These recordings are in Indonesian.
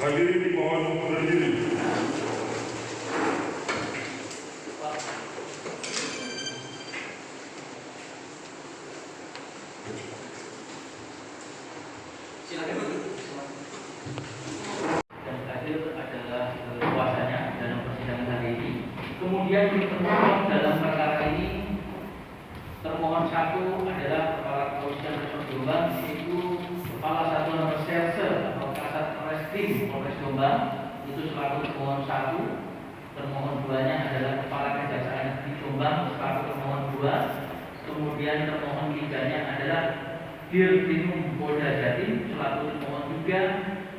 Hadirin dimohon berdiri. Dan hadir adalah kuasanya dalam persidangan hari ini. Kemudian termohon dalam perkara ini, termohon satu adalah Kepala Kepolisian Resort Jombang, yaitu Kepala Satuan Reserse atau Kasat Reskrim Polres Jombang, itu selaku termohon satu. Termohon duanya adalah Kepala Kejaksaan Negeri Jombang selaku termohon dua. Kemudian termohon tiganya adalah Dirkrimum Polda Jatim selaku termohon tiga,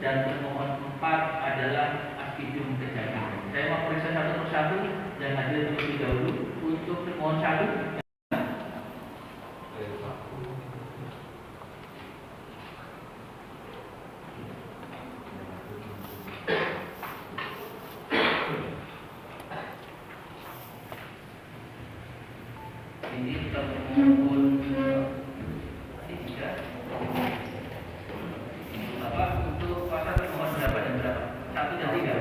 dan termohon empat adalah Aspidum Kejaksaan. Saya mau periksa satu persatu dan hadir terlebih dahulu untuk termohon satu. Ini termohon tiga. Bapak untuk kuasa termohon berapa dan berapa? Satu dan tiga.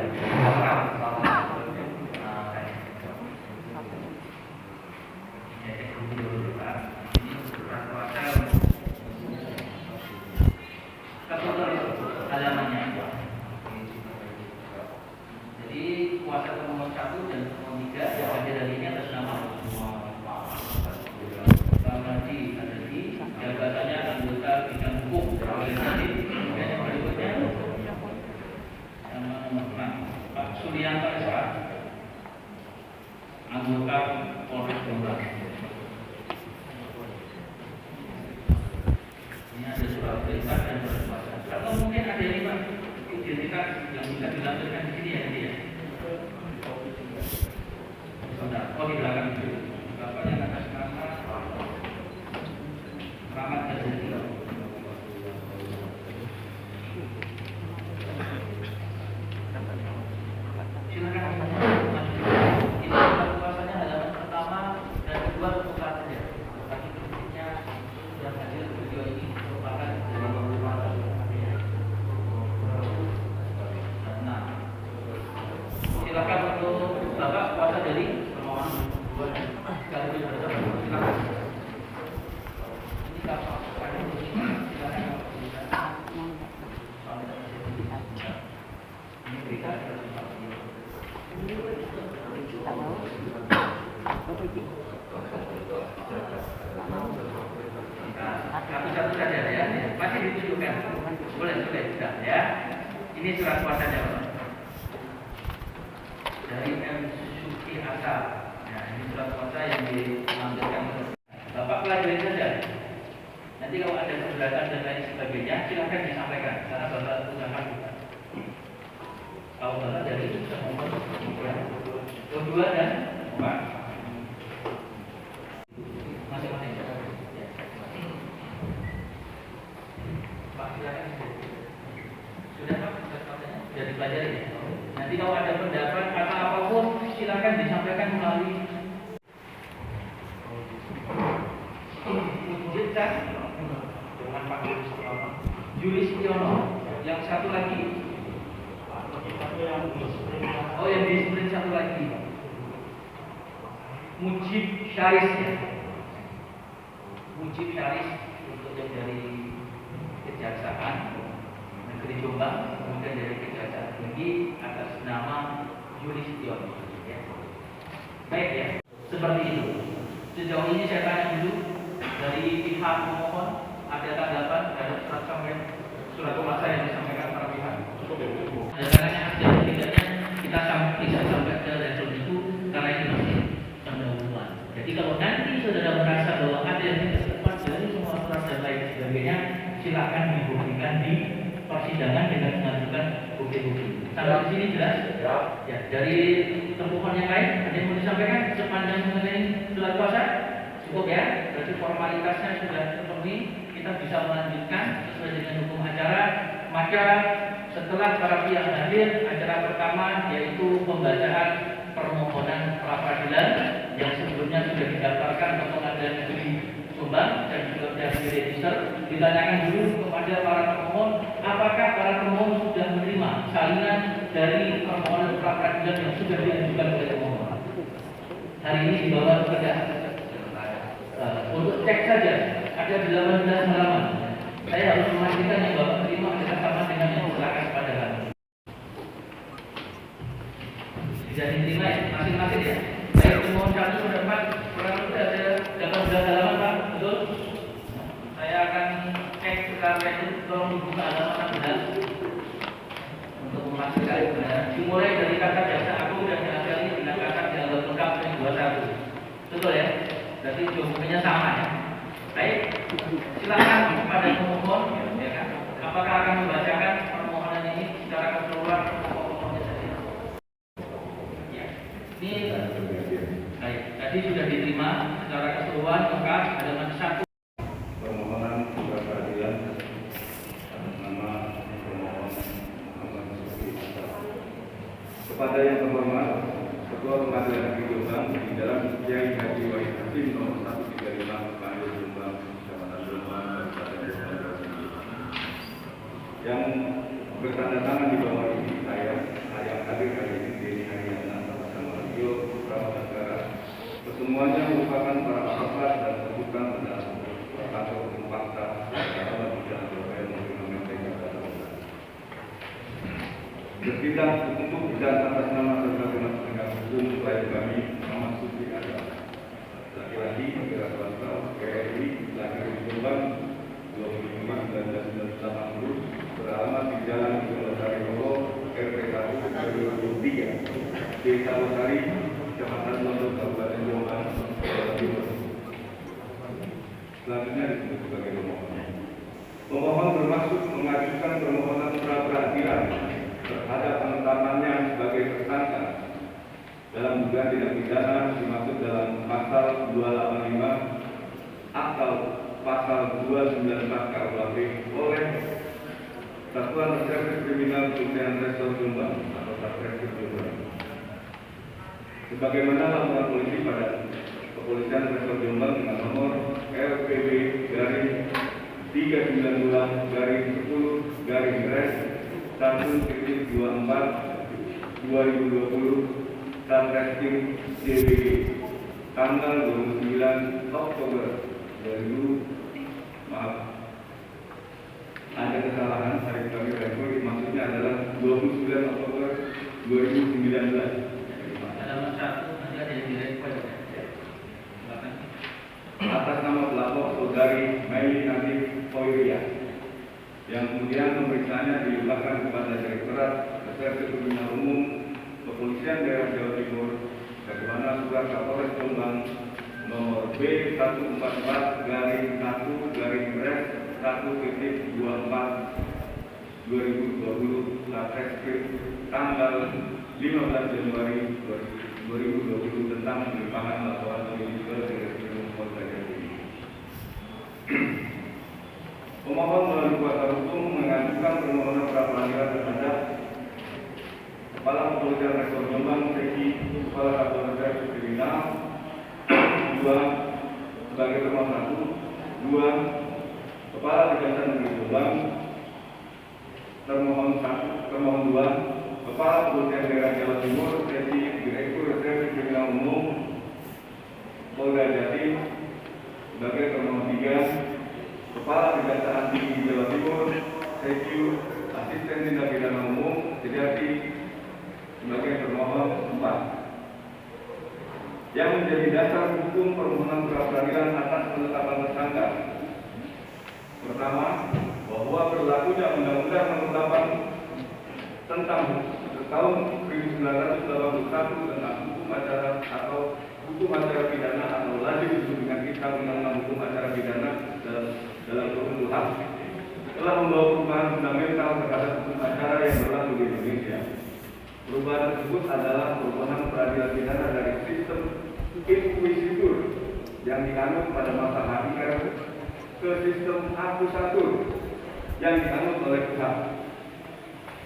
Halamannya. Jadi kuasa termohon satu dan termohon tiga yang hadir hari ini atas nama Ramadi Adedi, jabatannya anggota bidang hukum organisasi. Dan yang berikutnya nama nomor 6 Pak Sulianto SH, anggota Polres Jombang. Ini ada surat perintah dan surat kuasa. Atau mungkin ada ini Pak, identitas yang bisa dilampirkan di sini ya ini ya. Oh di belakang itu. Bapak yang atas nama Rahmat Adedi. Silakan. Ini surat kuasanya halaman pertama dan kedua buka saja. Tapi prinsipnya sudah hadir video ini merupakan dari Nah, silakan untuk Bapak kuasa dari permohonan sekaligus bersama. Silakan. Ini Bapak. Ini berita. Satu-satu saja ya, masih ditunjukkan. Boleh sudah ya. Ini surat kuasanya Pak. Dari M. Suki Asal. Nah, ini surat kuasa yang diambilkan. Bapak pelajari saja. Nanti kalau ada keberatan dan lain sebagainya, silakan disampaikan. Karena Bapak sudah lakukan. Kalau Bapak dari termohon kedua dan empat. Masing-masing. Pak silakan. Sudah Pak, sudah dipelajari ya. Nanti kalau ada pendapat atau apapun, silakan disampaikan melalui Jitkan dengan Pak Julis Tiono. Yang satu lagi. Oh yang di sprint satu lagi. Mujib Syaris ya. Mujib Syaris untuk yang dari Kejaksaan Negeri Jombang, kemudian dari Kejaksaan Tinggi atas nama Julis Tiono. Ya. Baik ya, seperti itu. Sejauh ini saya tanya dulu dari pihak pemohon, ada tanggapan terhadap surat kuasa yang disampaikan para pihak. Caranya hasil tidaknya kita bisa sampai ke level itu karena ini masih pendahuluan. Jadi kalau nanti saudara merasa bahwa ada yang tidak tepat dari semua surat dan lain sebagainya, silakan dibuktikan di persidangan dengan mengajukan bukti-bukti. Sampai di sini jelas? Ya. Dari termohon yang lain ada yang mau disampaikan sepanjang mengenai surat kuasa? Cukup ya. Berarti formalitasnya sudah terpenuhi. Kita bisa melanjutkan sesuai dengan hukum acara. Maka setelah para pihak hadir, acara pertama yaitu pembacaan permohonan pra peradilan yang sebelumnya sudah didaftarkan ke Pengadilan Negeri Jombang dan juga sudah diregister. Ditanyakan dulu kepada para pemohon, apakah para pemohon sudah menerima salinan dari permohonan pra peradilan yang sudah diajukan oleh pemohon. Hari ini dibawa kepada untuk cek saja ada 18 halaman. Saya harus memastikan yang Bapak terima adalah sama dengan yang silakan pada kami. Tidak diterima ya, masing-masing ya. Baik, pemohon 1 sudah 4, kurang lebih ada 18 halaman Pak, betul? Saya akan cek sekarang itu, tolong dibuka halaman 16 untuk memastikan benar. Dimulai dari kata jaksa aku dan diakhiri dengan kata dialog lengkap yang 21. Betul ya? Berarti dokumennya sama ya. Baik, silakan kepada pemohon, ya kan? Apakah akan membacakan permohonan ini secara keseluruhan pokok-pokoknya saja? Ya. Ini baik, tadi sudah diterima secara keseluruhan lengkap halaman 1. Permohonan pra peradilan atas nama pemohon Muhammad Sufi kepada yang terhormat Ketua Pengadilan Negeri Jombang di dalam Kiai Haji Wahid Hasim nomor 135 Panjur Jombang, Kecamatan Jombang, Kabupaten Jombang, yang bertanda tangan di bawah ini saya yang hadir hari ini Denny Haryana bersama Rio Pramanegara. Kesemuanya merupakan para pakar dan terbuka pada kantor fakta dalam bidang domain bertindak untuk bidang atas nama berbagai penegak hukum klien kami Muhammad Sufi adalah laki-laki negara swasta PRI lahir di Jombang 25 1980 beralamat di Jalan Losari Roro RT 1 RW 3 Desa Losari Kecamatan Londo Kabupaten Jombang Jawa Timur. Selanjutnya disebut sebagai pemohon. Pemohon bermaksud mengajukan permohonan pra peradilan terhadap penetapannya sebagai tersangka dalam dugaan tindak pidana dimaksud dalam pasal 285 atau pasal 294 KUHP oleh Satuan Reserse Kriminal Kepolisian Resor Jombang atau Satreskrim Jombang. Sebagaimana laporan polisi pada Kepolisian Resor Jombang dengan nomor LPB garing 392 garing 10 garing res 1.24 2020 Satreskrim JBG tanggal 29 Oktober 2000 maaf ada kesalahan hari kami rekor maksudnya adalah 29 Oktober 2019 Halaman 1 nanti ada yang direspon. atas nama pelapor saudari Mei Natif Poiria yang kemudian pemeriksaannya dilimpahkan kepada Direktorat Reserse Kriminal Umum Kepolisian Daerah Jawa Timur bagaimana surat Kapolres Jombang nomor B144 garing 1 garing res 1.24 2020 Satreskrim tanggal 15 Januari 2020 tentang penyimpanan laporan polisi ke Direktorat Polda Jawa Timur. Pemohon melalui kuasa hukum mengajukan permohonan pra peradilan terhadap Kepala Kepolisian Resor Jombang, Seki Kepala Satuan Reserse Kriminal, 2 sebagai termohon 1, 2 Kepala Kejaksaan Negeri Jombang, termohon 1, termohon 2 Kepala Kepolisian Daerah Jawa Timur, Seki Direktur Reserse Kriminal Umum Polda Jatim, sebagai termohon 3 Kepala Kejaksaan Tinggi Jawa Timur, Seki Asisten Tindak Pidana Umum Kejati, sebagai termohon 4. Yang menjadi dasar hukum permohonan pra peradilan atas penetapan tersangka. Pertama, bahwa berlakunya Undang-Undang Nomor 8 tentang tahun 1981 tentang hukum acara atau hukum acara pidana atau lazim disebut dengan Kitab Undang-Undang Hukum Acara Pidana dalam Hukum HAM telah membawa perubahan fundamental terhadap hukum acara yang berlaku di Indonesia. Perubahan tersebut adalah perubahan peradilan pidana dari sistem inkuisitur yang dianut pada masa HIR ke sistem akusatur yang dianut oleh Tuhan.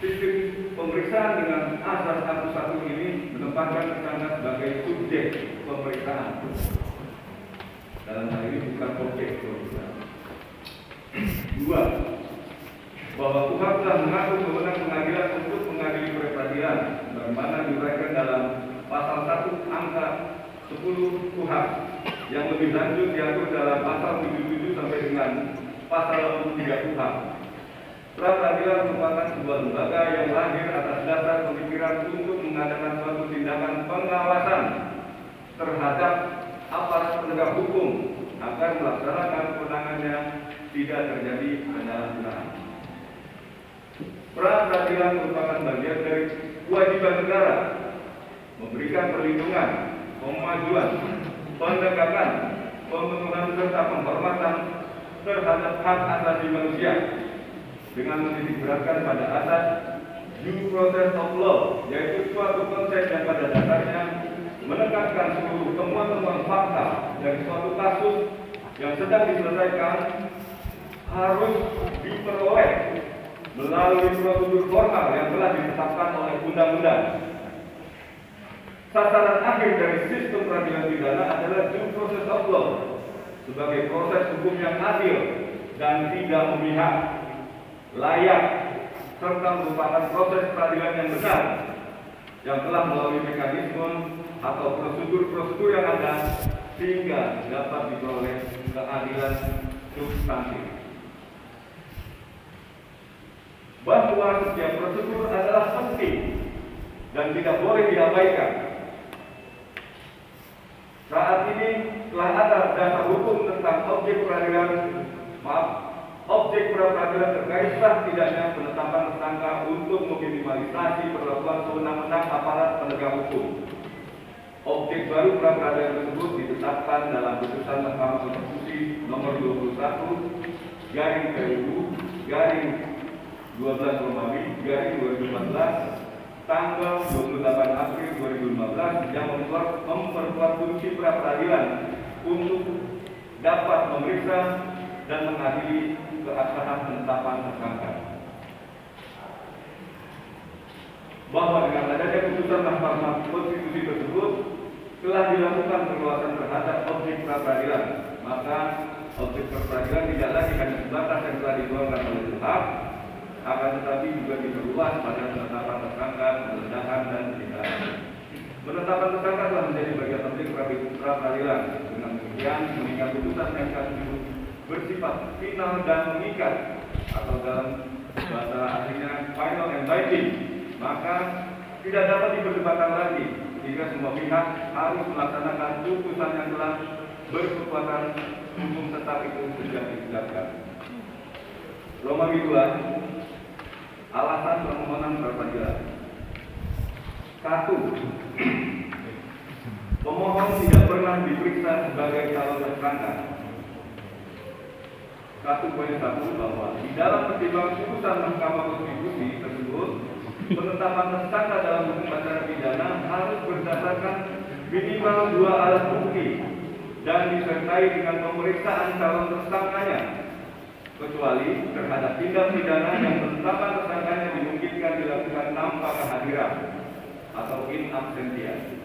Sistem pemeriksaan dengan asas akusatur ini menempatkan tersangka sebagai subjek pemeriksaan. Dalam hal ini bukan objek pemeriksaan. 2. bahwa Tuhan telah mengatur wewenang pengadilan untuk mengadili peradilan, sebagaimana diuraikan dalam pasal 1 angka 10 KUHP, yang lebih lanjut diatur dalam pasal 77 sampai dengan pasal 23 KUHP. Pra-peradilan merupakan sebuah lembaga yang lahir atas dasar pemikiran untuk mengadakan suatu tindakan pengawasan terhadap aparat penegak hukum agar melaksanakan kewenangannya tidak terjadi penyalahgunaan. Pra-peradilan merupakan bagian dari kewajiban negara memberikan perlindungan, pemajuan, penegakan, pemenuhan serta penghormatan terhadap hak asasi manusia dengan menitik beratkan pada asas due process of law, yaitu suatu konsep yang pada dasarnya menekankan seluruh temuan-temuan fakta dari suatu kasus yang sedang diselesaikan harus diperoleh melalui prosedur formal yang telah ditetapkan oleh undang-undang. Sasaran akhir dari sistem peradilan pidana adalah due process of law sebagai proses hukum yang adil dan tidak memihak, layak, serta merupakan proses peradilan yang benar yang telah melalui mekanisme atau prosedur-prosedur yang ada sehingga dapat diperoleh keadilan substantif. Bahwa setiap prosedur adalah penting dan tidak boleh diabaikan. Saat ini telah ada dasar hukum tentang objek peradilan, objek pra-peradilan terkait sah tidaknya penetapan tersangka untuk meminimalisasi perlakuan sewenang-wenang aparat penegak hukum. Objek baru pra-peradilan tersebut ditetapkan dalam putusan Mahkamah Konstitusi nomor 21 garing PUU garing 12 Romawi garing 2014 tanggal 28 April 2015 yang memperkuat fungsi pra-peradilan untuk dapat memeriksa dan mengadili keabsahan penetapan tersangka. Bahwa dengan adanya putusan Mahkamah Konstitusi tersebut telah dilakukan perluasan terhadap objek pra-peradilan, maka objek pra-peradilan tidak lagi hanya sebatas yang telah dikeluarkan oleh KUHP, akan tetapi juga diperluas pada penetapan tersangka, penggeledahan dan penyitaan. Penetapan tersangka telah menjadi bagian penting pra-peradilan. Dengan demikian, mengingat putusan MK tersebut bersifat final dan mengikat atau dalam bahasa aslinya final and binding, maka tidak dapat diperdebatkan lagi jika semua pihak harus melaksanakan putusan yang telah berkekuatan hukum tetap itu sudah ditetapkan. Romawi 2. Alasan permohonan pra-peradilan. 1. Pemohon tidak pernah diperiksa sebagai calon tersangka. 1.1 bahwa di dalam pertimbangan putusan Mahkamah Konstitusi tersebut, penetapan tersangka dalam hukum acara pidana harus berdasarkan minimal 2 alat bukti dan disertai dengan pemeriksaan calon tersangkanya, kecuali terhadap tindak pidana yang penetapan tersangkanya dimungkinkan dilakukan tanpa kehadiran atau in absentia.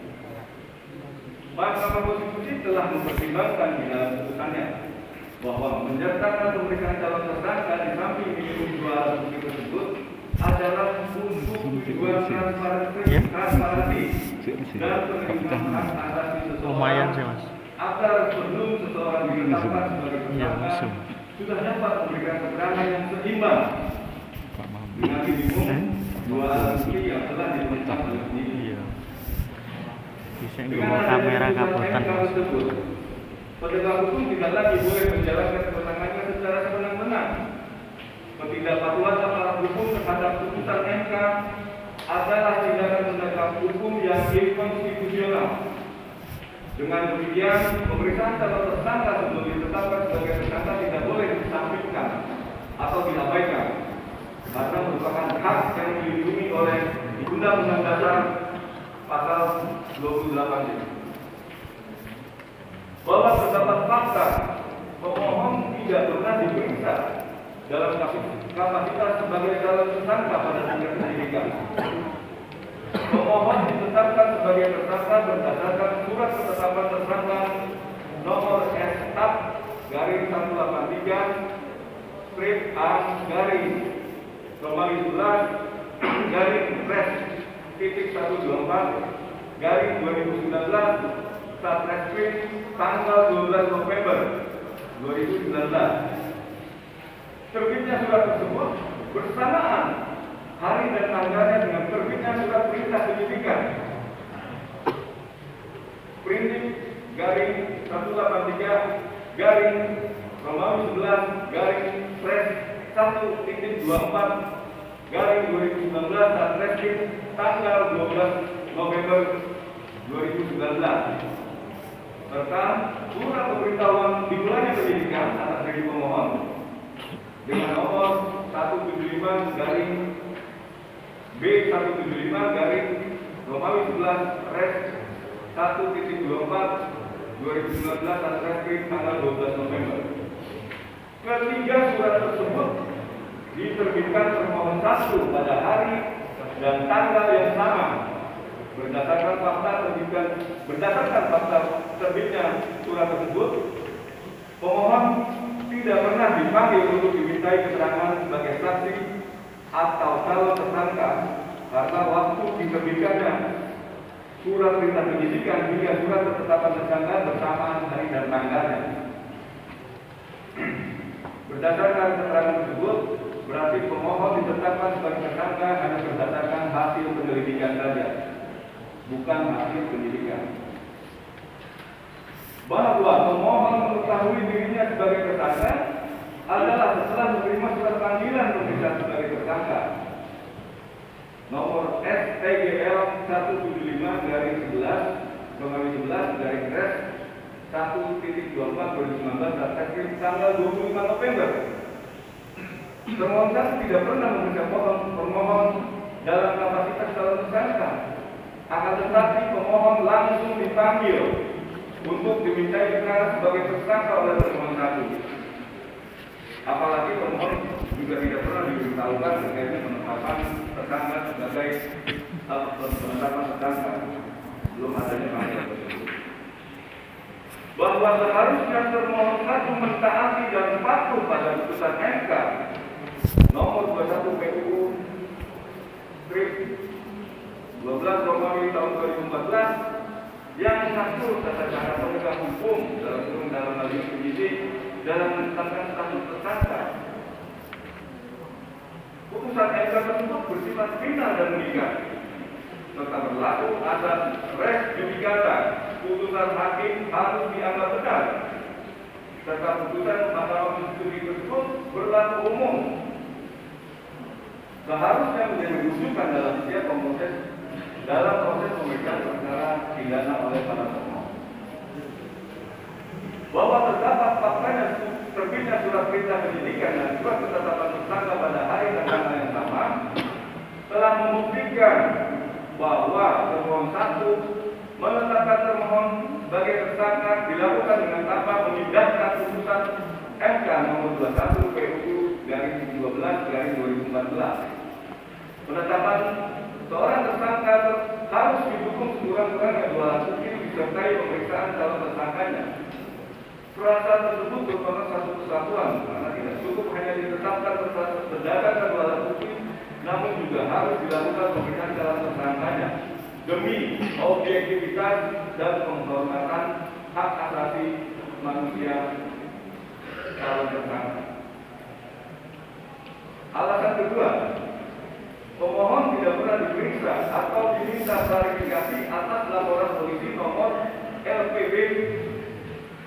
Mahkamah Konstitusi telah mempertimbangkan di dalam putusannya bahwa menyertakan pemeriksaan calon tersangka di samping minimum 2 alat bukti tersebut adalah untuk tujuan transparansi dan perlindungan hak asasi seseorang agar sebelum seseorang ditetapkan sebagai tersangka sudah dapat memberikan keterangan yang seimbang dengan minimum 2 alat bukti yang telah ditetapkan oleh penyidik. Dengan kamera kabutan kabutan. Penegak hukum tidak lagi boleh menjalankan kewenangannya secara sewenang-wenang. Ketidakpatuhan aparat hukum terhadap putusan MK adalah tindakan penegak hukum yang inkonstitusional. Dengan demikian, pemeriksaan calon tersangka sebelum ditetapkan sebagai tersangka tidak boleh disampingkan atau diabaikan karena merupakan hak yang dilindungi oleh Undang-Undang Dasar pasal 28. Bahwa terdapat fakta pemohon tidak pernah diperiksa dalam kapasitas sebagai calon tersangka pada tingkat penyidikan. Pemohon ditetapkan sebagai tersangka berdasarkan surat ketetapan tersangka nomor S/183/A garing 2019 Satreskrim tanggal 12 November 2019. Terbitnya surat tersebut bersamaan hari dan tanggalnya dengan terbitnya surat perintah penyidikan printing garing 183 garing Romawi 11 garing Pres 1.24 garing 2019 Satreskrim tanggal 12 November 2019 serta surat pemberitahuan dimulainya penyidikan atas diri pemohon dengan nomor 175 garing B175 garing Romawi 11 Pres 1.24 2019 Satreskrim tanggal 12 November. Ketiga surat tersebut diterbitkan termohon satu pada hari dan tanggal yang sama. Berdasarkan fakta terbitnya surat tersebut, pemohon tidak pernah dipanggil untuk dimintai keterangan sebagai saksi atau calon tersangka karena waktu diterbitkannya surat perintah penyidikan hingga surat ketetapan tersangka bersamaan hari dan tanggalnya. Berdasarkan keterangan tersebut, berarti pemohon ditetapkan sebagai tersangka hanya berdasarkan hasil penyelidikan saja, bukan hasil penyidikan. Bahwa pemohon mengetahui dirinya sebagai tersangka adalah setelah menerima surat panggilan pemeriksaan sebagai tersangka nomor STGL 175 garing 11 Romawi 11 garing Pres 1.24 2019 Satreskrim tanggal 25 November. Termohon satu tidak pernah memeriksa pemohon dalam kapasitas calon tersangka, akan tetapi pemohon langsung dipanggil untuk dimintai keterangan sebagai tersangka oleh termohon satu. Apalagi pemohon juga tidak pernah diberitahukan terkait penetapan tersangka sebagai penetapan tersangka, belum adanya panggilan tersebut. Bahwa seharusnya termohon satu mentaati dan patuh pada putusan MK nomor 21 PUU Strip 12 Romawi tahun 2014 yang mengatur tata cara penegak hukum dalam hal ini penyidik dalam menetapkan status tersangka. Putusan MK tersebut bersifat final dan mengikat serta berlaku atas res judicata. Putusan hakim harus dianggap benar serta putusan Mahkamah Konstitusi tersebut berlaku umum. Seharusnya menjadi rujukan dalam setiap proses pemeriksaan perkara pidana oleh para pemohon. Bahwa terdapat faktanya terbitnya surat perintah penyidikan dan surat ketetapan tersangka pada hari dan tanggal yang sama telah membuktikan bahwa termohon satu menetapkan termohon sebagai tersangka dilakukan dengan tanpa mengindahkan putusan MK nomor 21 PUU garing 12 garing 2014. Penetapan seorang tersangka harus didukung sekurang-kurangnya 2 alat bukti disertai pemeriksaan calon tersangkanya. Perasaan tersebut merupakan satu kesatuan karena tidak cukup hanya ditetapkan berdasarkan 2 alat bukti, namun juga harus dilakukan pemeriksaan calon tersangkanya demi objektivitas dan penghormatan hak asasi manusia calon tersangka. Alasan kedua, pemohon tidak pernah diperiksa atau diminta klarifikasi atas laporan polisi nomor LPB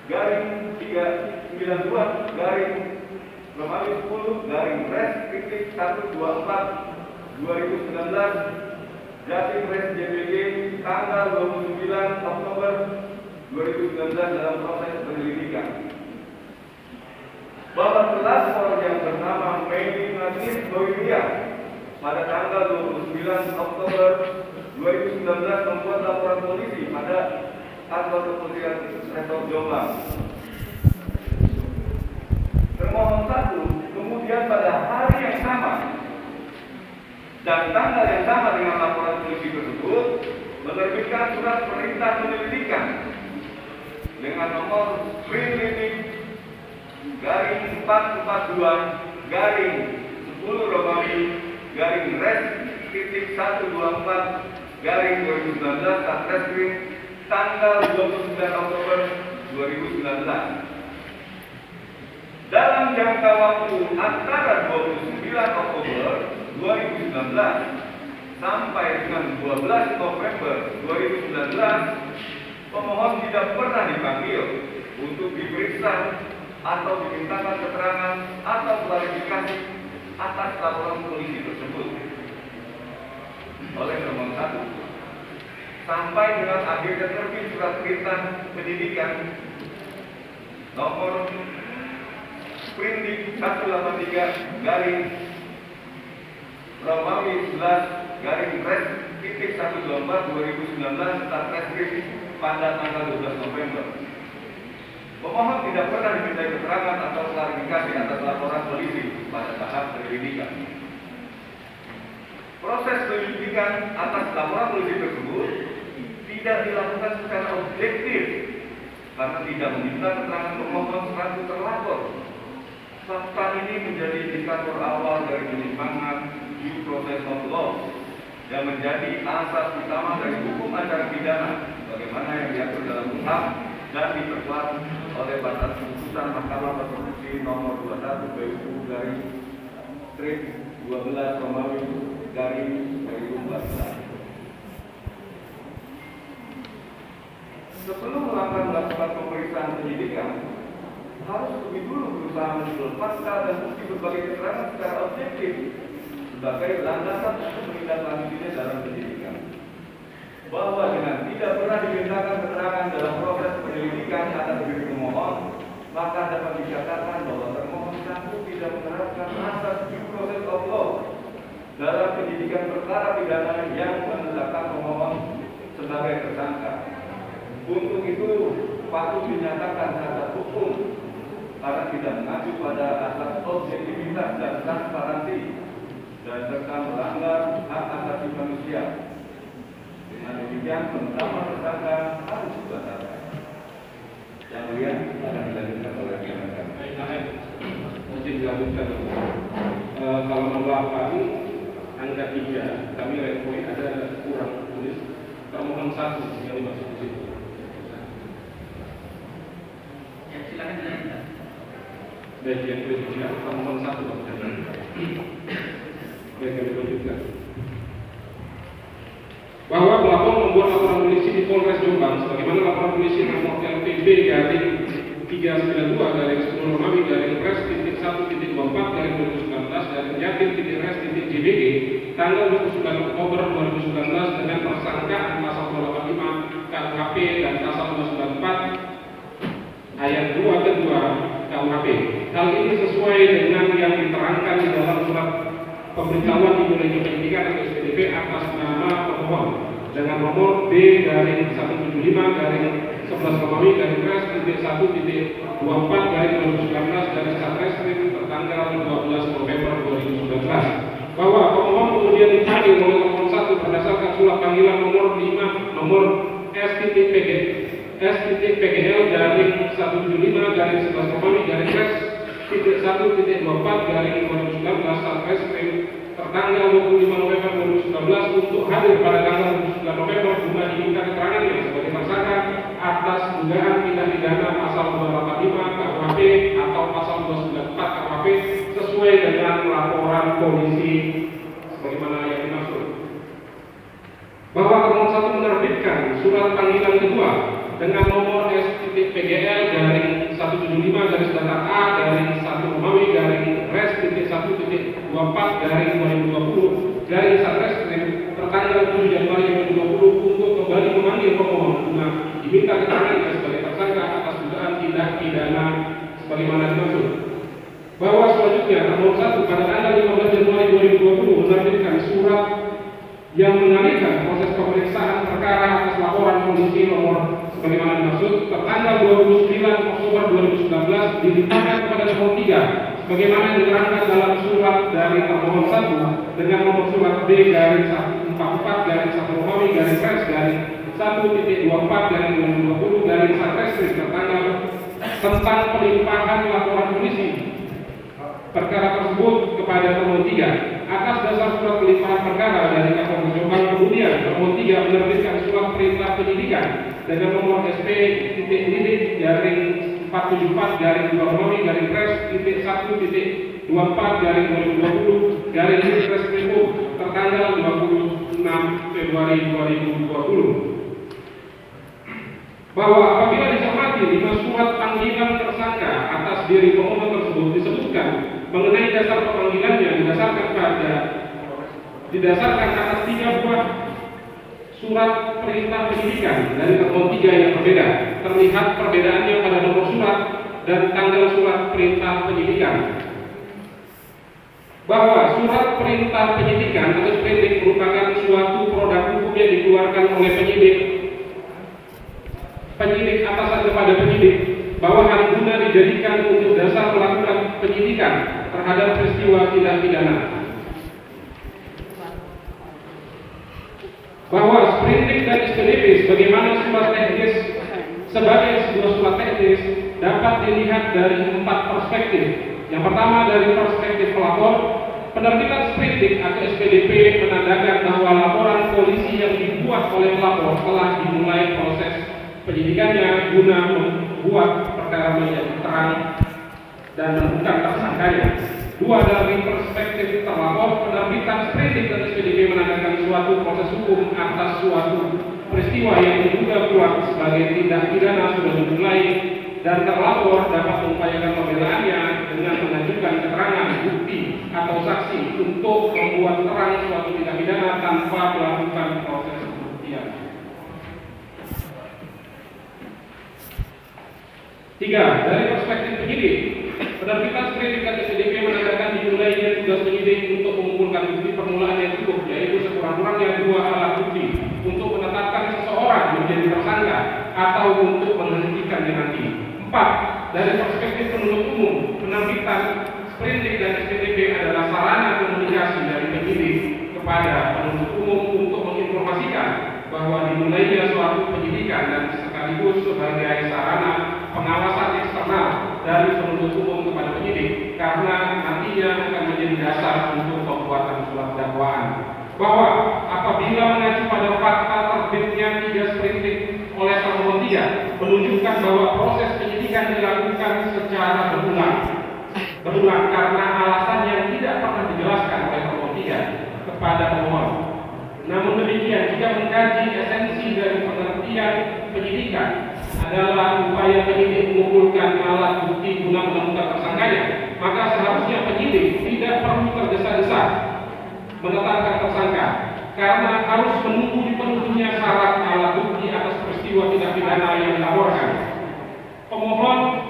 garing 392 garing Romawi 10 garing Pres 124 2019 Jatim Res JBG tanggal 29 Oktober 2019 dalam proses penyelidikan. Bahwa pelapor yang bernama Medi Nazis Noiria pada tanggal 29 Oktober 2019 membuat laporan polisi pada kantor kepolisian Resor Jombang. Termohon satu kemudian pada hari yang sama dan tanggal yang sama dengan laporan polisi tersebut menerbitkan surat perintah penyelidikan dengan nomor Prelidik garing 442 garing 10 Romawi garing Res titik 124 garing 2019 Satreskrim tanggal 29 Oktober 2019. Dalam jangka waktu antara 29 Oktober 2019 sampai dengan 12 November 2019, pemohon tidak pernah dipanggil untuk diperiksa atau dimintakan keterangan atau klarifikasi atas laporan polisi tersebut oleh termohon 1 sampai dengan akhirnya terbit surat perintah penyidikan nomor Prindik 183 garing Romawi 11 garing Res titik 124 2019 Satreskrim pada tanggal 12 November. Pemohon tidak pernah dimintai keterangan atau klarifikasi atas laporan polisi pada tahap penyelidikan. Proses penyelidikan atas laporan polisi tersebut tidak dilakukan secara objektif karena tidak meminta keterangan pemohon selaku terlapor. Fakta ini menjadi indikator awal dari penyimpangan due process of law yang menjadi asas utama dari hukum acara pidana bagaimana yang diatur dalam KUHP dan diperkuat oleh batas putusan Mahkamah Konstitusi nomor 21 PU garing strip 12 Romawi garing 2014. Sebelum melakukan pemeriksaan penyidikan, harus lebih dulu berusaha menyusun fakta dan bukti berbagai keterangan secara objektif sebagai landasan untuk menindaklanjutinya dalam penyidikan. Bahwa dengan tidak pernah dimintakan keterangan dalam proses penyelidikan atas diri pemohon, maka dapat dikatakan bahwa termohon satu tidak menerapkan asas due process of law dalam penyidikan perkara pidana yang menetapkan pemohon sebagai tersangka. Untuk itu patut dinyatakan cacat hukum karena tidak mengacu pada asas objektivitas dan transparansi dan serta melanggar hak asasi manusia. Dengan demikian penetapan tersangka harus dibatalkan. Yang mulia akan dilanjutkan oleh rekan-rekan. Mungkin dilanjutkan. Kalau melakukan angka 3, kami rekoi ada kurang tulis termohon 1 yang dimaksud di situ. Ya, silakan dilanjutkan. Baik, yang tulis di sini termohon 1. Baik, kami lanjutkan. Bahwa pelapor membuat laporan polisi di Polres Jombang sebagaimana laporan polisi nomor LPB garing 392 garing 10 Romawi garing Res titik 1.24 garing 2019 garing Jatim titik Res titik JBG tanggal 29 Oktober 2019 dengan persangkaan pasal 285 KUHP dan pasal 294 ayat 2 ke 2 KUHP. Hal ini sesuai dengan yang diterangkan di dalam surat pemberitahuan dimulainya penyidikan atau SPDP atas nama pemohon dengan nomor B garing 175 garing 11 Romawi garing Res titik 1.24 garing 2019 garing Satreskrim tertanggal 12 November 2019 bahwa pemohon kemudian dipanggil oleh pemohon 1 berdasarkan surat panggilan nomor 5 nomor S.PGL garing 175 garing 11 Romawi garing Res titik 1.24 garing 2019 Satreskrim tertanggal 25 November 2019 untuk hadir pada tanggal 29 November guna diminta keterangannya sebagai tersangka atas dugaan tindak pidana pasal 285 KUHP atau pasal 294 KUHP sesuai dengan laporan polisi sebagaimana yang dimaksud. Bahwa termohon 1 menerbitkan surat panggilan kedua dengan nomor S.PGL garing 175 garis datar A garing 1 Romawi garing Res titik 1.24 garing 2020 garing Satreskrim tertanggal 7 Januari 2020 untuk kembali memanggil pemohon guna diminta keterangannya sebagai tersangka atas dugaan tindak pidana sebagaimana dimaksud. Bahwa selanjutnya termohon 1 pada tanggal 15 Januari 2020 menerbitkan surat yang mengalihkan proses pemeriksaan perkara atas laporan polisi nomor sebagaimana dimaksud tertanggal 29 Oktober 2019 dilimpahkan kepada termohon 3 sebagaimana diterangkan dalam surat dari termohon 1 dengan nomor surat B garing 144 garing 1 Romawi garing Res garing 1.24 garing 2020 garing Satreskrim tertanggal tentang pelimpahan laporan polisi perkara tersebut kepada termohon 3 atas dasar surat pelimpahan perkara dari Kapolres Jombang kemudian termohon 3 menerbitkan surat perintah penyidikan dengan nomor SP-DD-474-1/1/2020 tertanggal 26 Februari 2020 bahwa apabila dicermati 5 surat panggilan tersangka atas diri pemohon tersebut disebutkan mengenai dasar pemanggilannya didasarkan atas 3 buah surat perintah penyidikan dari termohon 3 yang berbeda. Terlihat perbedaannya pada nomor surat dan tanggal surat perintah penyidikan. Bahwa surat perintah penyidikan atau sprindik merupakan suatu produk hukum yang dikeluarkan oleh penyidik atasan kepada penyidik, bahwa hal guna dijadikan untuk dasar melakukan penyidikan terhadap peristiwa tindak pidana. Bahwa sprindik dan SPDP sebagaimana surat teknis sebagai sebuah surat teknis dapat dilihat dari 4 perspektif. Yang pertama dari perspektif pelapor, penerbitan sprindik atau SPDP menandakan bahwa laporan polisi yang dibuat oleh pelapor telah dimulai proses penyidikannya guna membuat perkara menjadi terang dan menemukan tersangkanya. 2 dari perspektif terlapor, penerbitan sprindik dan SPDP menandakan suatu proses hukum atas suatu peristiwa yang diduga kuat sebagai tindak pidana sudah dimulai dan terlapor dapat mengupayakan pembelaannya dengan mengajukan keterangan, bukti atau saksi untuk membuat terang suatu tindak pidana tanpa melakukan proses pembuktian. 3. Dari perspektif penyidik, penerbitan sprindik dan SPDP menandakan dimulainya tugas penyidik untuk mengumpulkan bukti permulaan yang cukup, yaitu sekurang-kurangnya 2 alat bukti untuk menetapkan seseorang menjadi tersangka atau untuk menghentikannya nanti. 4. Dari perspektif penuntut umum, penerbitan sprindik dan SPDP adalah sarana komunikasi dari penyidik kepada penuntut umum untuk menginformasikan bahwa dimulainya suatu penyidikan dan sekaligus sebagai sarana pengawasan eksternal dari penuntut umum kepada penyidik karena nantinya akan menjadi dasar untuk pembuatan surat dakwaan. Bahwa apabila mengacu pada fakta terbitnya 3 sprindik oleh termohon 3 menunjukkan bahwa proses penyidikan dilakukan secara berulang karena alasan yang tidak pernah dijelaskan oleh termohon 3 kepada pemohon. Namun demikian, jika mengkaji esensi dari pengertian penyidikan adalah upaya penyidik mengumpulkan alat bukti guna menemukan tersangkanya, maka seharusnya penyidik tidak perlu tergesa-gesa menetapkan tersangka karena harus menunggu dipenuhinya syarat alat bukti atas peristiwa tindak pidana yang dilaporkan. Pemohon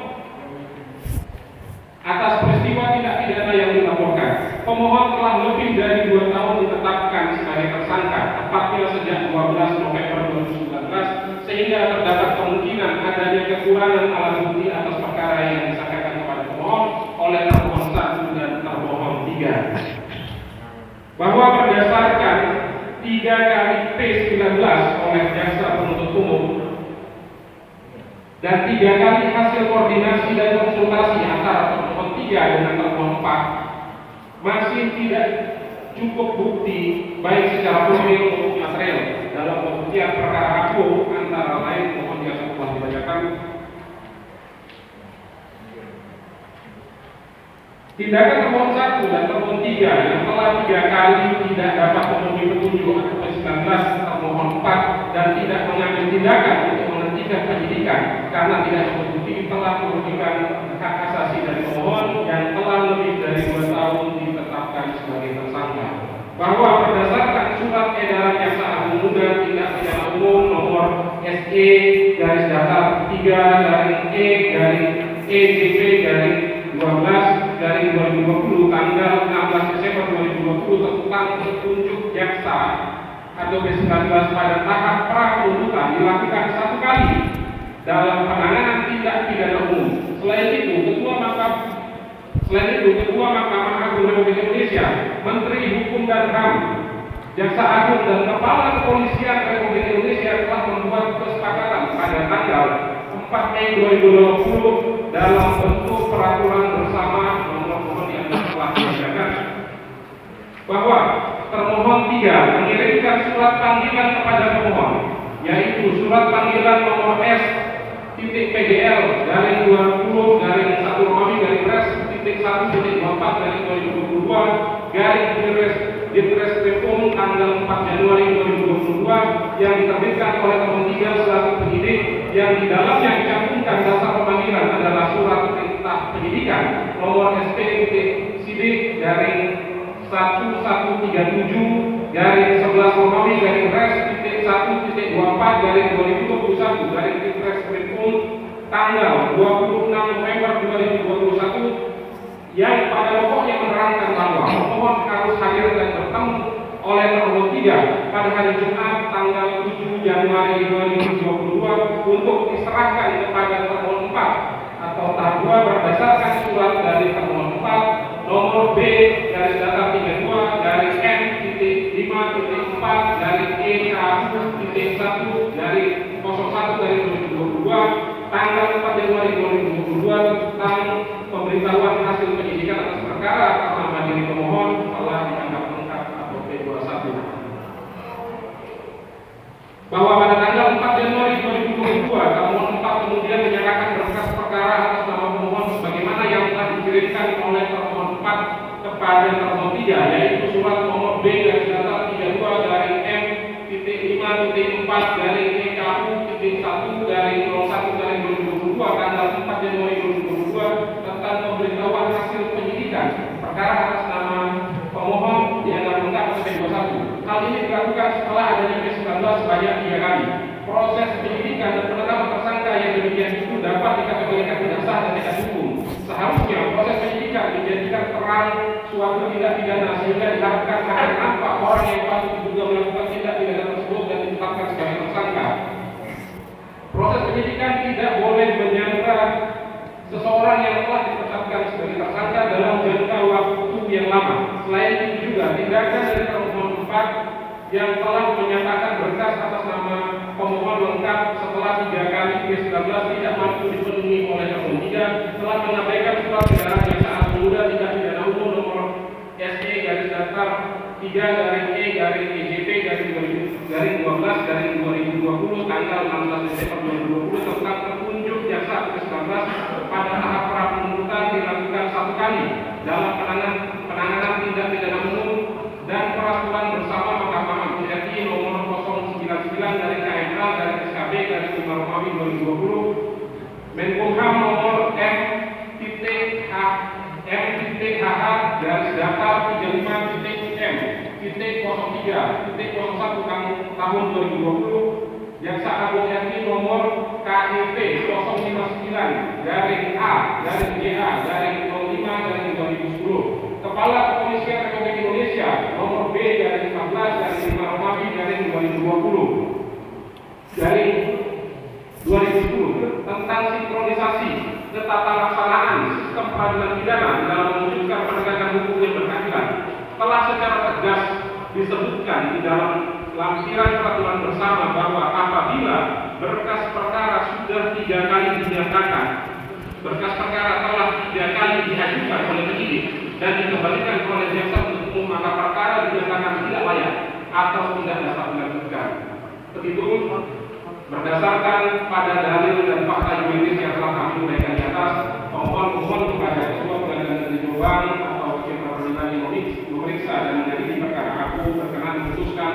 atas peristiwa tindak pidana yang dilaporkan, pemohon telah lebih dari 2 tahun ditetapkan sebagai tersangka, tepatnya sejak 12 November 2019, sehingga terdapat kemungkinan adanya kekurangan alat bukti atas perkara yang disangkakan kepada pemohon oleh termohon 1 dan termohon 3. Bahwa berdasarkan 3 kali P19 oleh jaksa penuntut umum dan 3 kali hasil koordinasi dan konsultasi antara termohon 3 dengan termohon 4 masih tidak cukup bukti baik secara formil maupun material dalam pembuktian perkara aku, antara lain mohon yang telah dibacakan. Tindakan termohon 1 dan termohon 3 yang telah 3 kali tidak dapat memenuhi petunjuk atau P19 termohon 4 dan tidak mengambil tindakan untuk menghentikan penyidikan karena tidak terbukti telah merugikan hak asasi dari pemohon yang telah lebih dari 2 tahun ditetapkan sebagai tersangka. Bahwa berdasarkan surat edaran Jaksa Agung Muda Tindak Pidana Umum nomor SE garis datar 3/E/EJP/12/2020 tanggal 16 Desember 2020 tentang petunjuk jaksa atau B19 pada tahap pra penuntutan dilakukan 1 kali dalam penanganan tindak pidana umum. Selain itu, Ketua Mahkamah Agung Republik Indonesia, Menteri Hukum dan HAM, Jaksa Agung dan Kepala Kepolisian Republik Indonesia telah membuat kesepakatan pada tanggal 4 Mei 2020 dalam bentuk peraturan bersama nomor yang telah dibacakan. bahwa termohon 3 mengirimkan surat panggilan kepada pemohon, yaitu surat panggilan nomor S.PGL garing 20 garing 1 Romawi garing Pres titik 1.24 garing 2022 garing Ditreskrimum tanggal 4 Januari 2022 yang diterbitkan oleh Termohon 3 selaku penyidik, yang di dalamnya dicantumkan dasar pemanggilan adalah surat perintah penyidikan nomor SP.Sidik garing 1137 garing 11 Romawi garing Pres titik 1.24 garing 2021 garing Ditreskrimum tanggal 26 November 2021 yang pada pokoknya menerangkan bahwa pemohon harus hadir dan bertemu oleh Termohon 3 pada hari Jumat tanggal 7 Januari 2022 untuk diserahkan kepada Termohon 4 atau tahap 2 berdasarkan surat dari Termohon 4 nomor B garis datar 32 garis M titik 5.4 garis EK titik 1 dari 01 dari 2022 tanggal 4 Januari 2022 tentang pemberitahuan hasil penyidikan atas perkara karena mandiri pemohon telah dianggap lengkap atau P21. Bahwa pada tanggal 4 Januari 2022 Termohon 4 kemudian menyerahkan berkas perkara atas nama pemohon sebagaimana yang telah dikirimkan oleh Termohon 4 kepada Termohon 3, yaitu surat nomor B garis datar 32 garing M titik 5.4 garing EKU titik 1 garing 01 garing 2022 tanggal 4 Januari 2022 tentang pemberitahuan hasil penyidikan perkara atas nama pemohon dianggap lengkap atau P21. Hal ini dilakukan setelah adanya P19 sebanyak 3 kali. Proses penyidikan dan penetapan tersangka yang demikian itu dapat dikategorikan tidak sah dan tidak hukum. Seharusnya proses penyidikan menjadikan terang suatu tindak pidana sehingga dilakukan agar nampak orang yang patut diduga melakukan tindak pidana tersebut dan ditetapkan sebagai tersangka. Proses penyidikan tidak boleh menyangka seseorang yang telah ditetapkan sebagai tersangka dalam jangka waktu yang lama. Selain itu juga tindakan dari Termohon 4 yang telah menyatakan berkas atas nama pemohon lengkap setelah 3 kali P19 tidak mampu dipenuhi oleh Termohon 3 telah mengabaikan surat edaran saat penunda tindak pidana umum nomor SE garis datar 3 garing E garing EJP garing 12 garing 2020 tanggal 16 Desember 2020 tentang petunjuk jaksa P19 pada tahap pra penuntutan dilakukan 1 kali dalam penanganan tindak pidana umum dan peraturan bersama Mahkamah Agung RI nomor 099 dari KMK dari SKB dari 5 Romawi 2020 Menkumham nomor M.HH garis datar 35.M.03.01 tahun 2020 Jaksa Agung RI nomor KEP 059 garing A garing GA garing 05 garing 2010 Kepala Kepolisian Republik Indonesia nomor B garing 14 garing 5 Romawi garing 2020 garing 2010 tentang sinkronisasi ketataraksanaan sistem peradilan pidana dalam mewujudkan penegakan hukum yang berkeadilan telah secara tegas disebutkan di dalam lampiran peraturan bersama bahwa apabila berkas perkara sudah 3 kali dinyatakan, berkas perkara telah 3 kali diajukan oleh penyidik dan dikembalikan oleh jaksa penuntut umum, maka perkara dinyatakan tidak layak atau tidak dapat dilanjutkan. Begitu berdasarkan pada dalil dan fakta yuridis yang telah kami uraikan di atas, pemohon kepada Ketua Pengadilan Negeri Jombang atau Hakim Peradilan yang memeriksa dan mengadili perkara aku berkenan memutuskan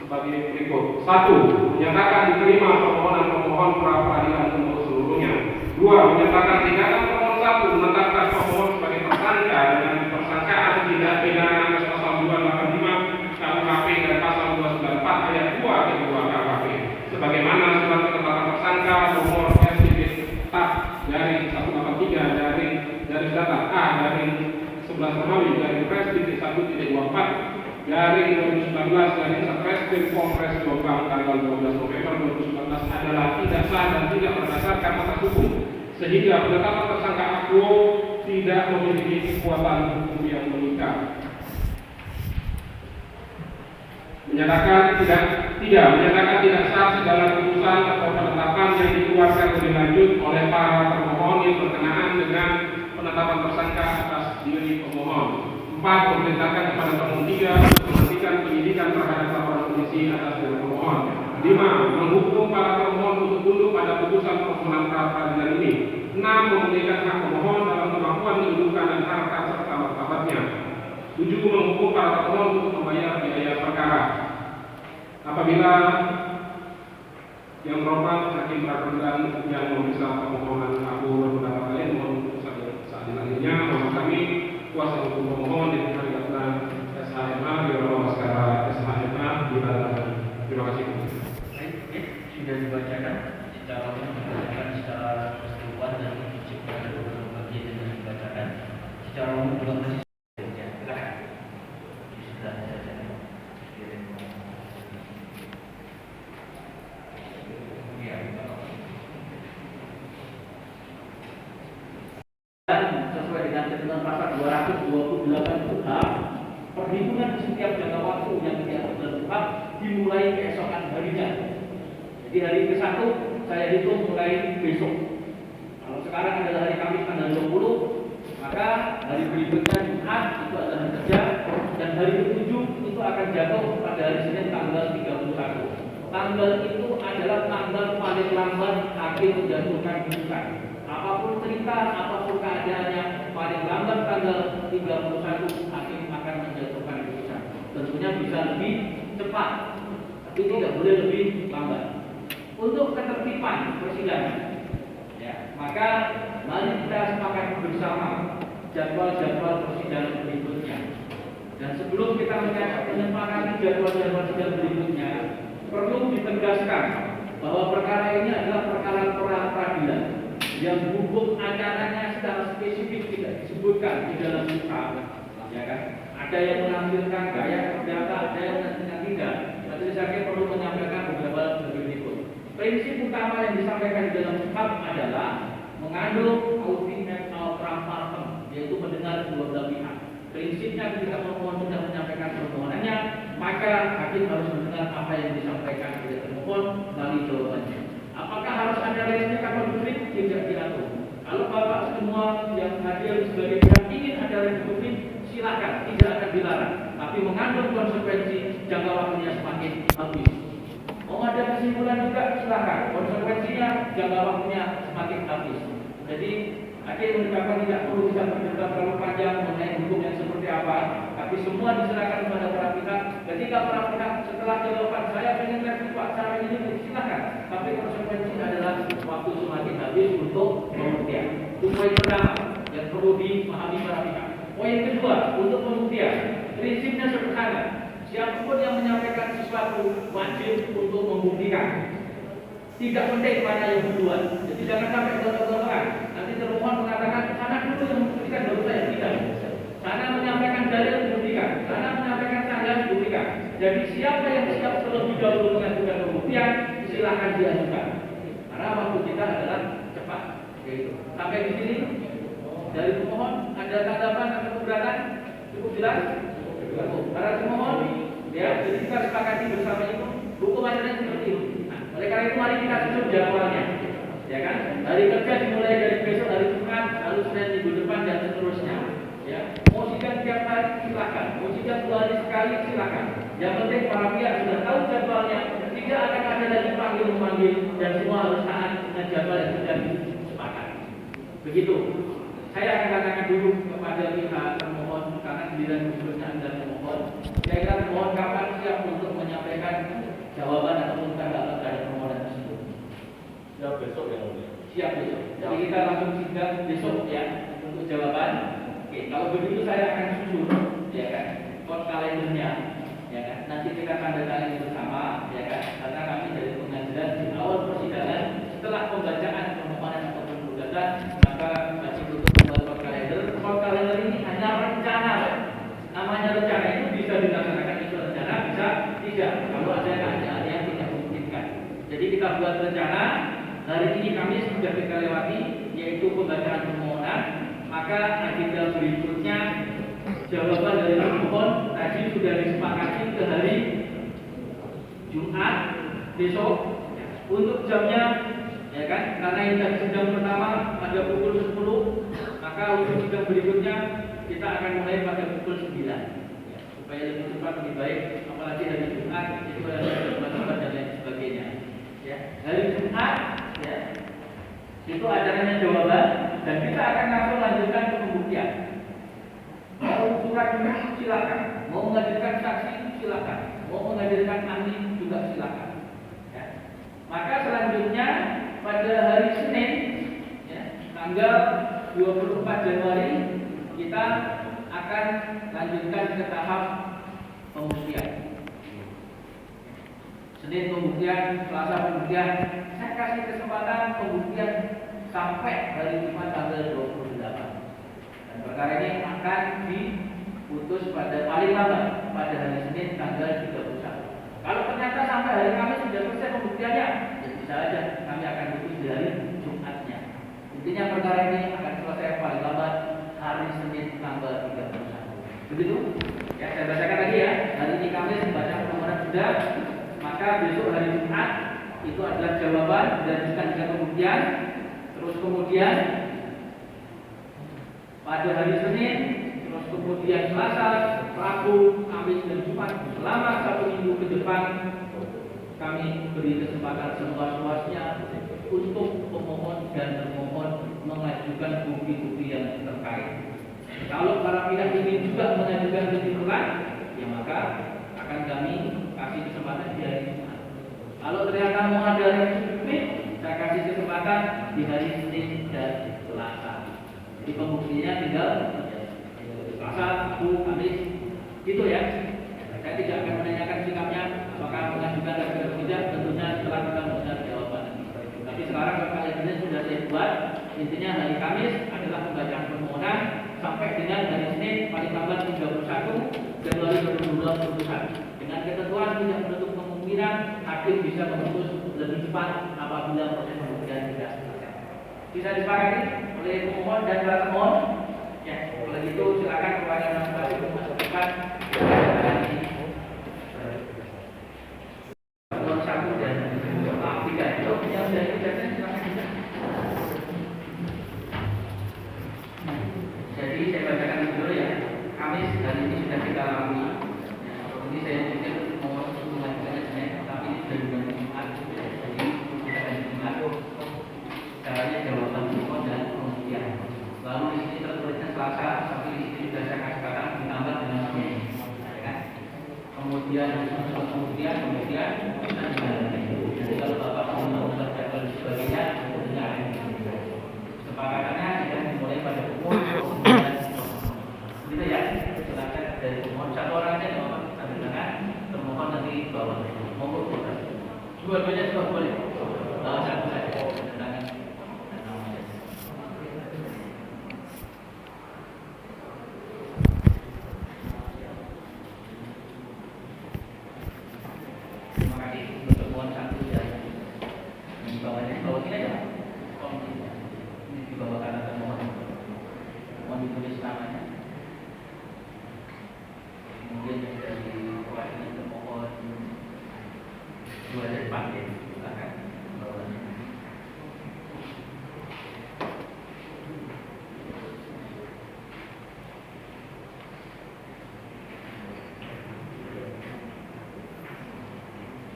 sebagai berikut. 1. Menyatakan diterima permohonan pemohon pra peradilan untuk seluruhnya. 2. Menyatakan tindakan pemohon 1 menetapkan pemohon sebagai tersangka dengan persangkaan tindak pidana atas pasal 285 KUHP dan pasal 294 ayat 2 kedua KUHP. Sebagaimana surat ketetapan tersangka nomor SDP-TAP dari 183 dari garis datar A dari 11 Romawi dari Pres titik 1.24 dari 2019 dari Satreskrim Polres Jombang tanggal 12 November 2019 adalah tidak sah dan tidak berdasarkan asas hukum, sehingga penetapan tersangka akuo tidak memiliki kekuatan hukum yang mengikat. Menyatakan tidak sah segala keputusan atau penetapan yang dikeluarkan lebih lanjut oleh para termohon yang berkenaan dengan penetapan tersangka atas diri pemohon. 4. 4. Memerintahkan kepada pemohon 3 untuk menghentikan penyidikan terhadap laporan polisi atas nama pemohon. 5. Menghukum para termohon untuk tunduk pada putusan permohonan pra peradilan ini. 6. Memberikan hak pemohon dalam kemampuan kedudukan dan harkat serta martabatnya. 7. Menghukum para termohon untuk membayar biaya perkara. Apabila yang berhormat hakim pra peradilan yang memeriksa permohonan aku berpendapat lain mohon seadil-adilnya bahwa kami kuasa hukum pemohon yang terlibatkan SHMA di bawah maskara SHMA di Balikpapan. Terima kasih. Baik, sudah dibacakan secara keseluruhan dan jika ada beberapa bagian yang dibacakan secara umum belum masih. Silakan. Sudah saja. Sesuai dengan ketentuan pasal 228 KUHP, perhitungan setiap jangka waktu yang diatur dalam KUHP dimulai keesokan harinya. Jadi hari ke-1 saya hitung mulai besok. Kalau sekarang adalah hari Kamis tanggal 20, maka hari berikutnya Jumat itu adalah hari kerja, dan hari ke-7 itu akan jatuh pada hari Senin tanggal 31. Tanggal itu adalah tanggal paling lambat hakim menjatuhkan putusan. Apapun cerita, apapun keadaannya, paling lambat tanggal 31 hakim akan menjatuhkan putusan. Tentunya bisa lebih cepat, tapi tidak boleh lebih lambat. Untuk ketertiban persidangan, ya, maka mari kita sepakati bersama jadwal-jadwal persidangan berikutnya. Dan sebelum kita menyepakati jadwal-jadwal sidang berikutnya, perlu ditegaskan bahwa perkara ini adalah perkara pra peradilan yang hukum acaranya secara spesifik tidak disebutkan di dalam kitab, ya kan? Ada yang menampilkan gaya perdata, ada yang menampilkan tidak. Majelis hakim perlu menyampaikan beberapa berikut. Prinsip utama yang disampaikan di dalam kitab adalah mengandung ultimate outcome partem, yaitu mendengar kedua belah pihak. Prinsipnya ketika pemohon sudah menyampaikan permohonannya, maka hakim harus mendengar apa yang disampaikan oleh termohon melalui jawabannya. Apakah harus ada respek atau konflik? Tidak diatur. Kalau Bapak semua yang hadir sebagai pihak ingin ada respek konflik, silakan, tidak akan dilarang. Tapi mengandung konsekuensi jangka waktunya semakin habis. Mau ada kesimpulan juga silakan. Konsekuensinya jangka waktunya semakin habis. Jadi hakim mengucapkan tidak perlu bisa berdebat terlalu panjang mengenai hukum yang seperti apa, tapi semua diserahkan kepada para pihak. Ketika para pihak setelah jawaban saya ingin revisi Pak, cara ini silakan. Tapi konsekuensinya adalah waktu semakin habis untuk pembuktian. Itu poin pertama yang perlu dipahami para pihak. Poin kedua, untuk pembuktian, prinsipnya sederhana. Siapapun yang menyampaikan sesuatu wajib untuk membuktikan. Tidak penting mana yang duluan. Jadi jangan sampai gelap-gelapan. Nanti termohon mengatakan sana dulu yang membuktikan, baru saya tidak. Sana menyampaikan dalil membuktikan, sana menyampaikan tanggal membuktikan. Jadi siapa yang siap terlebih dahulu mengajukan pembuktian, silakan diajukan. Karena waktu kita adalah cepat. Gitu. Sampai di sini dari pemohon ada tanggapan atau keberatan? Cukup jelas? Para pemohon, ya, jadi kita sepakati bersama itu hukum acaranya seperti itu. Oleh karena itu mari kita susun jadwalnya, ya kan? Hari kerja dimulai dari besok hari Jumat, lalu Senin minggu depan dan seterusnya. Ya, mau sidang tiap hari silakan, mau sidang 2 hari sekali silakan. Yang penting para pihak sudah tahu jadwalnya, tidak akan ada lagi panggil-memanggil dan semua harus taat dengan jadwal yang sudah disepakati. Begitu. Saya akan katakan dulu kepada pihak termohon karena giliran sebelumnya Anda termohon. Saya kira termohon kapan siap untuk menyampaikan jawaban ataupun tanggapan dari permohonan tersebut. Siap besok ya mulia. Siap besok. Jadi kita langsung sidang besok ya untuk jawaban. Oke, kalau begitu saya akan susun, ya kan, court kalendernya, ya kan. Nanti kita tanda tangan bersama, ya kan. Karena kami dari pengadilan di awal persidangan setelah pembacaan permohonan ataupun gugatan, maka wajib untuk membuat court kalender. Court kalender ini hanya rencana. Namanya rencana itu bisa dilaksanakan itu rencana, bisa tidak. Kalau ada keadaan yang tidak memungkinkan. Jadi kita buat rencana. Hari ini Kamis sudah kita lewati, yaitu pembacaan permohonan. Maka agenda berikutnya jawaban dari termohon tadi sudah disepakati ke hari Jumat besok. Untuk jamnya, ya kan? Karena ini tadi sidang pertama pada pukul 10, maka Maka untuk sidang berikutnya kita akan mulai pada pukul 9 ya, supaya lebih cepat lebih baik, apalagi hari Jumat itu ada debat dan lain sebagainya. Ya, hari Jumat ya, itu acaranya jawaban dan kita akan langsung lanjutkan ke pembuktian. Mau surat dulu silakan, mau menghadirkan saksi silakan, mau menghadirkan ahli juga silakan. Ya. Maka selanjutnya pada hari Senin, ya, tanggal 24 Januari kita akan lanjutkan ke tahap pembuktian. Senin pembuktian, Selasa pembuktian. Saya kasih kesempatan pembuktian sampai hari Jumat tanggal 28. Dan perkara ini akan diputus pada paling lambat pada hari Senin tanggal 31. Kalau ternyata sampai hari Kamis sudah selesai pembuktiannya, ya bisa aja kami akan putus di hari Jumatnya. Intinya perkara ini akan selesai paling lambat hari Senin tanggal 31. Begitu? Ya, saya bacakan lagi ya. Hari ini Kamis membaca permohonan sudah, maka besok hari Jumat itu adalah jawaban dilanjutkan dengan pembuktian. Terus kemudian pada hari Senin, terus kemudian Selasa, Rabu, Kamis dan Jumat selama 1 minggu ke depan kami beri kesempatan seluas-luasnya untuk pemohon dan termohon mengajukan bukti-bukti yang terkait. Kalau para pihak ini juga mengajukan kesimpulan, ya maka akan kami kasih kesempatan di hari Jumat. Kalau ternyata mau ada revisi, saya kasih kesempatan di hari Senin dan Selasa. Jadi pembuktinya tinggal Selasa, Rabu, Kamis, gitu ya. Saya tidak akan menanyakan sikapnya apakah mengajukan atau tidak, tentunya setelah kita mendengar jawaban. Tapi sekarang kalian sudah saya buat, intinya hari Kamis adalah pembacaan permohonan sampai dengan hari Senin paling lambat 31 Januari 2021. Dengan ketentuan tidak menutup kemungkinan hakim bisa memutus lebih cepat apabila proses pembuktian tidak selesai. Bisa disepakati oleh pemohon dan para pemohon. Ya, kalau gitu silakan kepada masing-masing masukkan nomor 1 dan 3 itu yang sudah dikerjakan silakan. Jadi saya bacakan dulu ya. Kamis hari ini sudah kita lalui. Ini saya pikir mau mengajukan Senin, tapi ini sudah bulan Jumat. Jadi kita akan Jumat. Caranya jawaban pemohon dan pembuktian. Lalu di sini tertulisnya Selasa, tapi di sini sudah saya kasih kata ditambah dengan Senin. Ya kan? Kemudian jadi kalau Bapak mau mengerjakan dan sebagainya, tentunya akan kesepakatannya sudah dimulai pada pukul 9. Gitu ya, silakan dari pemohon satu orang aja nggak apa-apa, sambil dengan termohon nanti bawah. Monggo dua-duanya juga boleh. Satu saja. Silakan. Terima kasih untuk termohon satu ya. Di bawahnya, bawah sini aja. Ini di bawah kanan termohon. Mohon ditulis namanya. Kemudian dari perwakilan termohon 2 dan 4 ya, silakan bawahnya.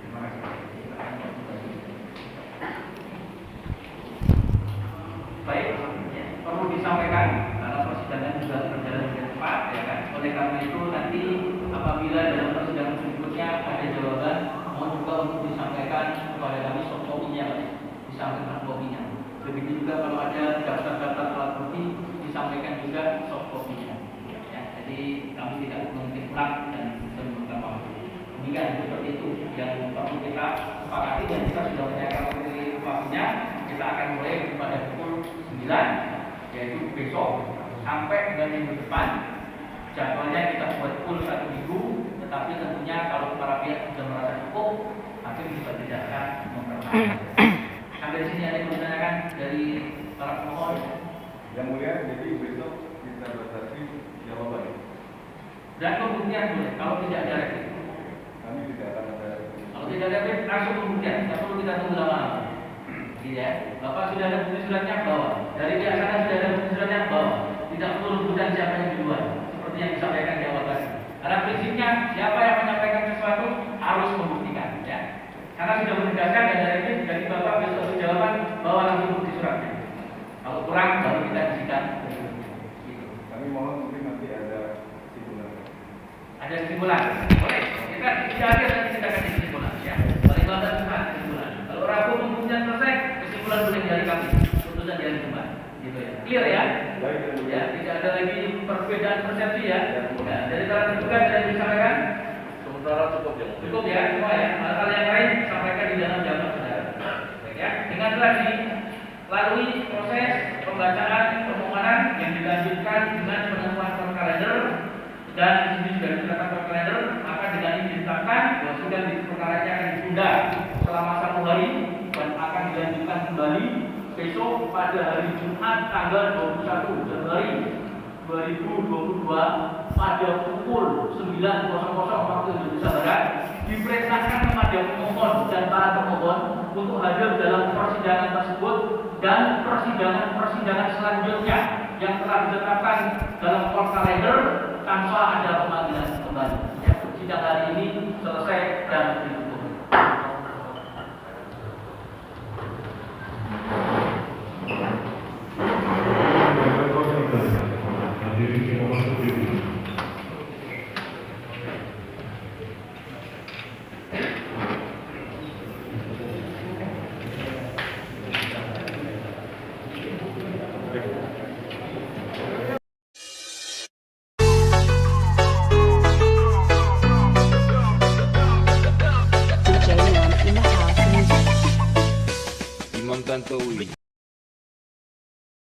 Terima kasih. Baik, ya, perlu disampaikan karena persidangan juga berjalan dengan cepat, ya kan. Oleh karena itu nanti apabila dalam persidangan berikutnya ada jawaban, mohon juga untuk disampaikan kepada kami soft copy-nya, disampaikan kopinya. Begitu juga kalau ada daftar-daftar alat bukti, disampaikan juga soft copy-nya. Ya, jadi kami tidak mungkin ulang dan memerlukan waktu. Demikian seperti itu yang perlu kita sepakati dan kita sudah menyiapkan waktunya. Kita akan mulai pada pukul 9, yaitu besok sampai dengan minggu depan. Jadwalnya kita buat full 1 minggu, tetapi tentunya kalau para pihak sudah merasa cukup, hakim juga tidak akan memperpanjang. Sampai di sini ada yang menanyakan dari para pemohon. Yang mulia, jadi besok kita batasi jawaban. Dan pembuktian boleh, kalau tidak ada revisi. Kami tidak akan ada. Kalau tidak ada revisi, langsung pembuktian, tidak perlu kita tunggu lama-lama. Gitu ya. Bapak sudah ada bukti suratnya bawa. Dari pihak sana sudah ada bukti suratnya bawa. tidak perlu rebutan siapa yang duluan, seperti yang disampaikan di awal tadi. Karena prinsipnya siapa yang menyampaikan sesuatu harus membuktikan, ya. Karena sudah menegaskan dan dari ini dari Bapak besok jawaban bahwa langsung bukti suratnya. Kalau kurang baru kita bisikan. Gitu. Kami mohon mungkin nanti ada kesimpulan. Ada kesimpulan, boleh. Kita tidak ada nanti kita kasih kesimpulan, ya. Paling lambat Jumat kesimpulan. Kalau ragu pembuktian selesai, kesimpulan boleh dari kami. Putusan dari Jumat, gitu ya. Clear ya? Baik, Ya, tidak ada lagi perbedaan persepsi ya. Ya, dari cara terbuka saya disampaikan. sementara cukup ya. Cukup ya, semua ya. Hal-hal yang lain sampaikan di dalam jawab saudara. Baik ya. Dengan lagi lalui proses pembacaan permohonan yang dilanjutkan dengan penentuan per kalender dan di sini sudah ditetapkan per kalender, maka dengan ini ditetapkan bahwa sudah perkaranya akan ditunda selama 1 hari dan akan dilanjutkan kembali besok pada hari Jumat tanggal 21 Januari 2022 pada pukul 9.00 waktu Indonesia Barat diperintahkan kepada pemohon dan para pemohon untuk hadir dalam persidangan tersebut dan persidangan selanjutnya yang telah ditetapkan dalam court kalender tanpa ada pemanggilan kembali. Ya, sidang hari ini selesai dan ditutup. Imam Tantowi.